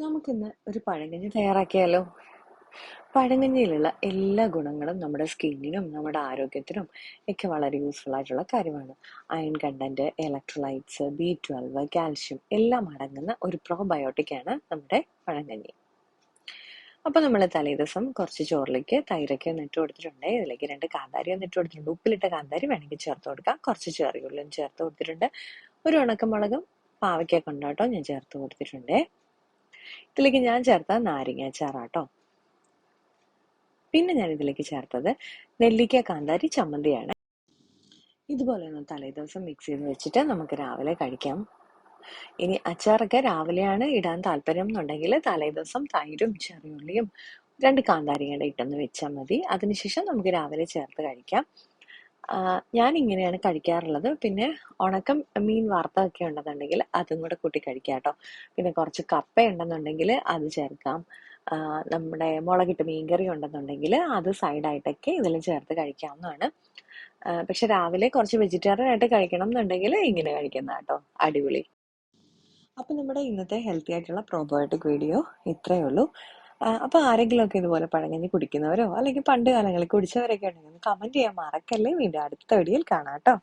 നമുക്കിന്ന് ഒരു പഴങ്കഞ്ഞി തയ്യാറാക്കിയാലോ? പഴങ്കഞ്ഞിയിലുള്ള എല്ലാ ഗുണങ്ങളും നമ്മുടെ സ്കിന്നിനും നമ്മുടെ ആരോഗ്യത്തിനും ഒക്കെ വളരെ യൂസ്ഫുൾ ആയിട്ടുള്ള കാര്യമാണ്. Iron content, electrolytes, B12, calcium എല്ലാം അടങ്ങുന്ന ഒരു പ്രോബയോട്ടിക് ആണ് നമ്മുടെ പഴങ്കഞ്ഞി. അപ്പൊ നമ്മൾ തലേദിവസം കുറച്ച് ചോറിലേക്ക് തൈരൊക്കെ ഒന്ന് ഇട്ട് കൊടുത്തിട്ടുണ്ട്. ഇതിലേക്ക് 2 കാന്താരി ഒന്ന് ഇട്ട് കൊടുത്തിട്ടുണ്ട്. ഉപ്പിലിട്ട കാന്താരി വേണമെങ്കിൽ ചേർത്ത് കൊടുക്കാം. കുറച്ച് ചെറിയുള്ളിയും ചേർത്ത് കൊടുത്തിട്ടുണ്ട്. ഒരു ഉണക്കമുളകും പാവയ്ക്ക കൊണ്ടാട്ടോ ഞാൻ ചേർത്ത് കൊടുത്തിട്ടുണ്ട്. ഇതിലേക്ക് ഞാൻ ചേർത്ത നാരങ്ങ അച്ചാറാട്ടോ. പിന്നെ ഞാൻ ഇതിലേക്ക് ചേർത്തത് നെല്ലിക്ക കാന്താരി ചമ്മന്തിയാണ്. ഇതുപോലെ ഒന്ന് തലേദിവസം മിക്സ് ചെയ്ത് വെച്ചിട്ട് നമുക്ക് രാവിലെ കഴിക്കാം. ഇനി അച്ചാറൊക്കെ രാവിലെയാണ് ഇടാൻ താല്പര്യം എന്നുണ്ടെങ്കിൽ തലേദിവസം തൈരും ചെറിയുള്ളിയും 2 കാന്താരിയും കൂടെ ഇട്ടൊന്ന് വെച്ചാൽ മതി. അതിനുശേഷം നമുക്ക് രാവിലെ ചേർത്ത് കഴിക്കാം. ഞാൻ ഇങ്ങനെയാണ് കഴിക്കാറുള്ളത്. പിന്നെ ഉണക്കം മീൻ വറുത്തതൊക്കെ ഉണ്ടെന്നുണ്ടെങ്കിൽ അതും കൂടെ കൂട്ടി കഴിക്കാം കേട്ടോ. പിന്നെ കുറച്ച് കപ്പ ഉണ്ടെന്നുണ്ടെങ്കിൽ അത് ചേർക്കാം. നമ്മുടെ മുളകിട്ട് മീൻകറി ഉണ്ടെന്നുണ്ടെങ്കിൽ അത് സൈഡായിട്ടൊക്കെ ഇതിൽ ചേർത്ത് കഴിക്കാവുന്നതാണ്. പക്ഷെ രാവിലെ കുറച്ച് വെജിറ്റേറിയൻ ആയിട്ട് കഴിക്കണം എന്നുണ്ടെങ്കിൽ ഇങ്ങനെ കഴിക്കുന്ന കേട്ടോ അടിപൊളി. അപ്പൊ നമ്മുടെ ഇന്നത്തെ ഹെൽത്തി ആയിട്ടുള്ള പ്രോബയോട്ടിക് വീഡിയോ ഇത്രയേ ഉള്ളൂ. അപ്പൊ ആരെങ്കിലുമൊക്കെ ഇതുപോലെ പഴങ്കഞ്ഞി കുടിക്കുന്നവരോ അല്ലെങ്കിൽ പണ്ട് കാലങ്ങളിൽ കുടിച്ചവരൊക്കെ ഉണ്ടെങ്കിൽ കമന്റ് ചെയ്യാൻ മറക്കല്ലേ. വീണ്ടും അടുത്ത വീഡിയോയിൽ കാണാം കേട്ടോ.